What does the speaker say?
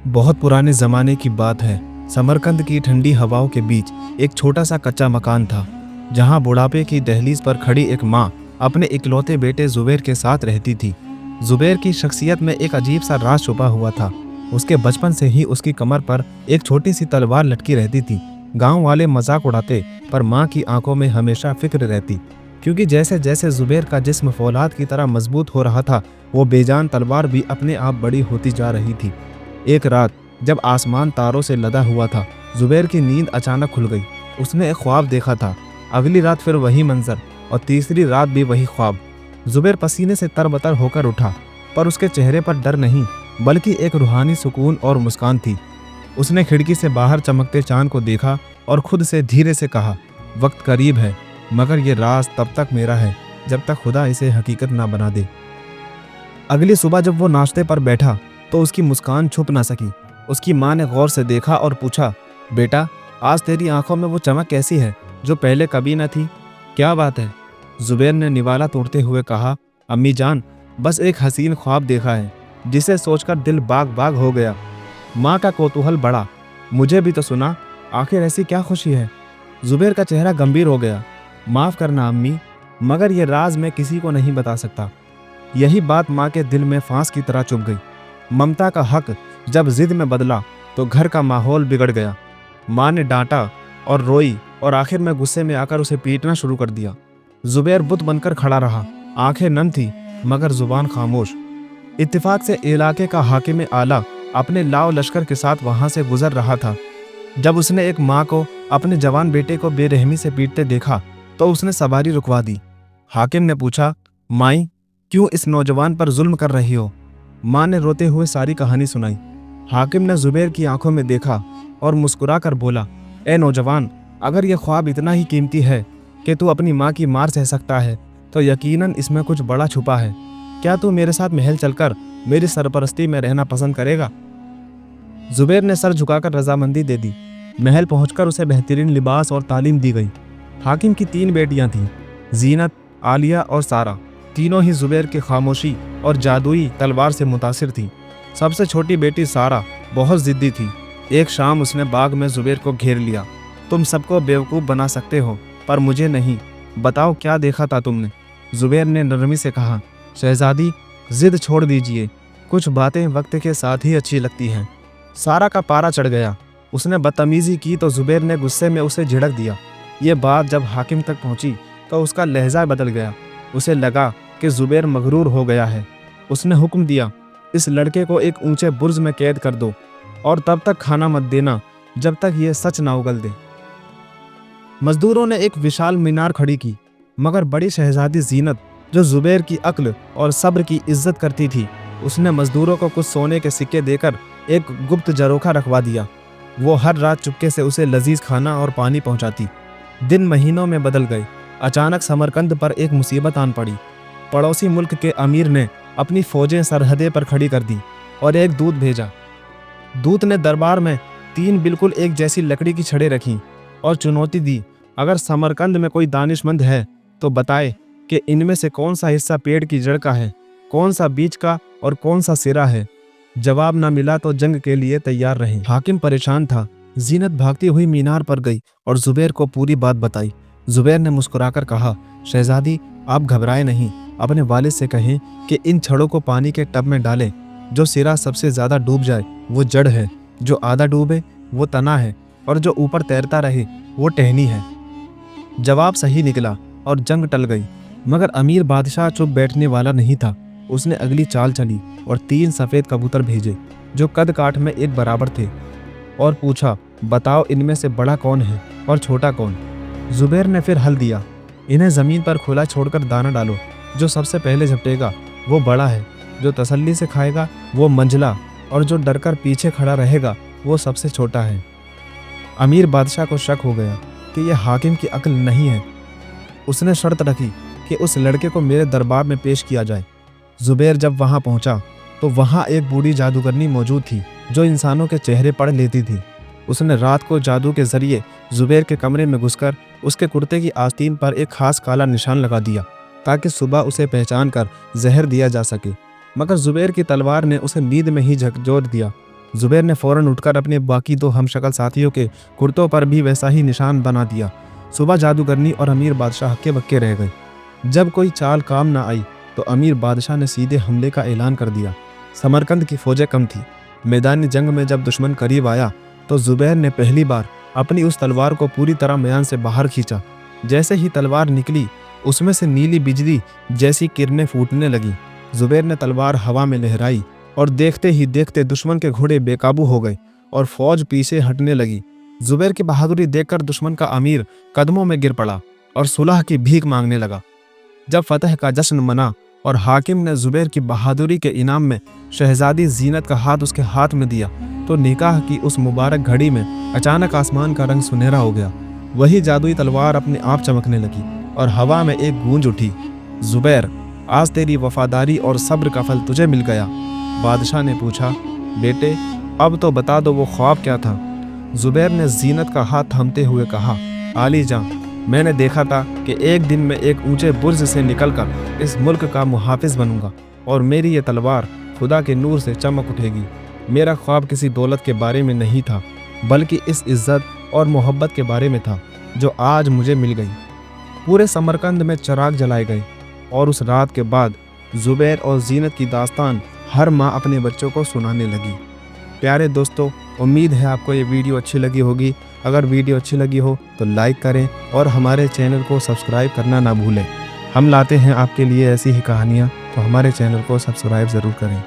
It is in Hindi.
बहुत पुराने ज़माने की बात है। समरकंद की ठंडी हवाओं के बीच एक छोटा सा कच्चा मकान था, जहां बुढ़ापे की दहलीज पर खड़ी एक माँ अपने इकलौते बेटे जुबैर के साथ रहती थी। जुबैर की शख्सियत में एक अजीब सा राज छुपा हुआ था। उसके बचपन से ही उसकी कमर पर एक छोटी सी तलवार लटकी रहती थी। गांव वाले मजाक उड़ाते, पर माँ की आंखों में हमेशा फिक्र रहती, क्योंकि जैसे जैसे जुबैर का जिस्म फौलाद की तरह मजबूत हो रहा था, वो बेजान तलवार भी अपने आप बड़ी होती जा रही थी। एक रात जब आसमान तारों से लदा हुआ था, जुबैर की नींद अचानक खुल गई। उसने एक ख्वाब देखा था। अगली रात फिर वही मंजर, और तीसरी रात भी वही ख्वाब। जुबैर पसीने से तरबतर होकर उठा, पर उसके चेहरे पर डर नहीं, बल्कि एक रूहानी सुकून और मुस्कान थी। उसने खिड़की से बाहर चमकते चांद को देखा और खुद से धीरे से कहा, वक्त करीब है, मगर ये राज तब तक मेरा है जब तक खुदा इसे हकीकत ना बना दे। अगली सुबह जब वो नाश्ते पर बैठा तो उसकी मुस्कान छुप ना सकी। उसकी माँ ने गौर से देखा और पूछा, बेटा, आज तेरी आंखों में वो चमक कैसी है जो पहले कभी न थी? क्या बात है? जुबैर ने निवाला तोड़ते हुए कहा, अम्मी जान, बस एक हसीन ख्वाब देखा है जिसे सोचकर दिल बाग बाग हो गया। माँ का कौतूहल बढ़ा, मुझे भी तो सुना, आखिर ऐसी क्या खुशी है? जुबैर का चेहरा गंभीर हो गया। माफ़ करना अम्मी, मगर यह राज मैं किसी को नहीं बता सकता। यही बात माँ के दिल में फांस की तरह चुभ गई। ममता का हक जब जिद में बदला तो घर का माहौल बिगड़ गया। माँ ने डांटा और रोई, और आखिर में गुस्से में आकर उसे पीटना शुरू कर दिया। जुबैर बुत बनकर खड़ा रहा, आंखें नम थी मगर जुबान खामोश। इत्तेफाक से इलाके का हाकिम आला अपने लाव लश्कर के साथ वहां से गुजर रहा था। जब उसने एक माँ को अपने जवान बेटे को बेरहमी से पीटते देखा तो उसने सवारी रुकवा दी। हाकिम ने पूछा, माई, क्यों इस नौजवान पर जुल्म कर रही हो? माँ ने रोते हुए सारी कहानी सुनाई। हाकिम ने जुबैर की आंखों में देखा और मुस्कुरा कर बोला, ए नौजवान, अगर यह ख्वाब इतना ही कीमती है कि तू अपनी माँ की मार सह सकता है, तो यकीनन इसमें कुछ बड़ा छुपा है। क्या तू मेरे साथ महल चलकर मेरी सरपरस्ती में रहना पसंद करेगा? जुबैर ने सर झुकाकर रजामंदी दे दी। महल पहुंचकर उसे बेहतरीन लिबास और तालीम दी गई। हाकिम की 3 बेटियां थीं, जीनत, आलिया और सारा। तीनों ही जुबैर की खामोशी और जादुई तलवार से मुतासिर थीं। सबसे छोटी बेटी सारा बहुत जिद्दी थी। एक शाम उसने बाग में जुबैर को घेर लिया। तुम सबको बेवकूफ़ बना सकते हो, पर मुझे नहीं। बताओ, क्या देखा था तुमने? जुबैर ने नरमी से कहा, शहजादी, जिद छोड़ दीजिए, कुछ बातें वक्त के साथ ही अच्छी लगती हैं। सारा का पारा चढ़ गया। उसने बदतमीजी की तो जुबैर ने गुस्से में उसे झिड़क दिया। ये बात जब हाकिम तक पहुंची तो उसका लहजा बदल गया। उसे लगा कि जुबैर मगरूर हो गया है। उसने हुक्म दिया, इस लड़के को एक ऊंचे बुर्ज में कैद कर दो और तब तक खाना मत देना जब तक ये सच ना उगल दे। मजदूरों ने एक विशाल मीनार खड़ी की, मगर बड़ी शहजादी जीनत, जो जुबैर की अक्ल और सब्र की इज्जत करती थी, उसने मजदूरों को कुछ सोने के सिक्के देकर एक गुप्त जरोखा रखवा दिया। वो हर रात चुपके से उसे लजीज खाना और पानी पहुंचाती। दिन महीनों में बदल गए। अचानक समरकंद पर एक मुसीबत आन पड़ी। पड़ोसी मुल्क के अमीर ने अपनी फौजें सरहदे पर खड़ी कर दी और एक दूत भेजा। दूत ने दरबार में 3 बिल्कुल एक जैसी लकड़ी की छड़ें रखीं और चुनौती दी, अगर समरकंद में कोई दानिशमंद है तो बताए कि इनमें से कौन सा हिस्सा पेड़ की जड़ का है, कौन सा बीज का और कौन सा सिरा है। जवाब ना मिला तो जंग के लिए तैयार रहें। हाकिम परेशान था। जीनत भागती हुई मीनार पर गई और जुबैर को पूरी बात बताई। जुबैर ने मुस्कुराकर कहा, शहजादी, आप घबराए नहीं। अपने वालिद से कहें कि इन छड़ों को पानी के टब में डालें। जो सिरा सबसे ज्यादा डूब जाए वो जड़ है, जो आधा डूबे वो तना है, और जो ऊपर तैरता रहे वो टहनी है। जवाब सही निकला और जंग टल गई। मगर अमीर बादशाह चुप बैठने वाला नहीं था। उसने अगली चाल चली और 3 सफ़ेद कबूतर भेजे जो कद काठ में एक बराबर थे, और पूछा, बताओ, इनमें से बड़ा कौन है और छोटा कौन? जुबैर ने फिर हल दिया, इन्हें ज़मीन पर खुला छोड़कर दाना डालो। जो सबसे पहले झपटेगा वो बड़ा है, जो तसल्ली से खाएगा वो मंझला, और जो डरकर पीछे खड़ा रहेगा वो सबसे छोटा है। अमीर बादशाह को शक हो गया कि यह हाकिम की अक्ल नहीं है। उसने शर्त रखी कि उस लड़के को मेरे दरबार में पेश किया जाए। जुबैर जब वहां पहुंचा तो वहां एक बूढ़ी जादूगरनी मौजूद थी जो इंसानों के चेहरे पढ़ लेती थी। उसने रात को जादू के जरिए जुबैर के कमरे में घुसकर उसके कुर्ते की आस्तीन पर एक खास काला निशान लगा दिया ताकि सुबह उसे पहचान कर जहर दिया जा सके। मगर जुबैर की तलवार ने उसे नींद में ही झकझोर दिया। जुबैर ने फौरन उठकर अपने बाकी दो हमशक्ल साथियों के कुर्तों पर भी वैसा ही निशान बना दिया। सुबह जादूगरनी और अमीर बादशाह हक्के बक्के रह गए। जब कोई चाल काम न आई तो अमीर बादशाह ने सीधे हमले का ऐलान कर दिया। समरकंद की फौजें कम थी। मैदानी जंग में जब दुश्मन करीब आया तो जुबैर ने पहली बार अपनी उस तलवार को पूरी तरह मैदान से बाहर खींचा। जैसे ही तलवार निकली उसमें से नीली बिजली जैसी किरणें फूटने लगी। जुबैर ने तलवार हवा में लहराई और देखते ही देखते दुश्मन के घोड़े बेकाबू हो गए और फौज पीछे हटने लगी। जुबैर की बहादुरी देखकर दुश्मन का अमीर कदमों में गिर पड़ा और सुलह की भीख मांगने लगा। जब फतह का जश्न मना और हाकिम ने जुबैर की बहादुरी के इनाम में शहजादी जीनत का हाथ उसके हाथ में दिया तो निकाह की उस मुबारक घड़ी में अचानक आसमान का रंग सुनहरा हो गया। वही जादुई तलवार अपने आप चमकने लगी और हवा में एक गूंज उठी, जुबैर, आज तेरी वफादारी और सब्र का फल तुझे मिल गया। बादशाह ने पूछा, बेटे अब तो बता दो वो ख्वाब क्या था। जुबैर ने जीनत का हाथ थामते हुए कहा, आली जां, मैंने देखा था कि एक दिन मैं एक ऊंचे बुर्ज से निकलकर इस मुल्क का मुहाफिज बनूंगा और मेरी ये तलवार खुदा के नूर से चमक उठेगी। मेरा ख्वाब किसी दौलत के बारे में नहीं था बल्कि इस इज्जत और मोहब्बत के बारे में था जो आज मुझे मिल गई। पूरे समरकंद में चिराग जलाए गए और उस रात के बाद जुबैर और जीनत की दास्तान हर माँ अपने बच्चों को सुनाने लगी। प्यारे दोस्तों, उम्मीद है आपको ये वीडियो अच्छी लगी होगी। अगर वीडियो अच्छी लगी हो तो लाइक करें और हमारे चैनल को सब्सक्राइब करना ना भूलें। हम लाते हैं आपके लिए ऐसी ही कहानियाँ, तो हमारे चैनल को सब्सक्राइब ज़रूर करें।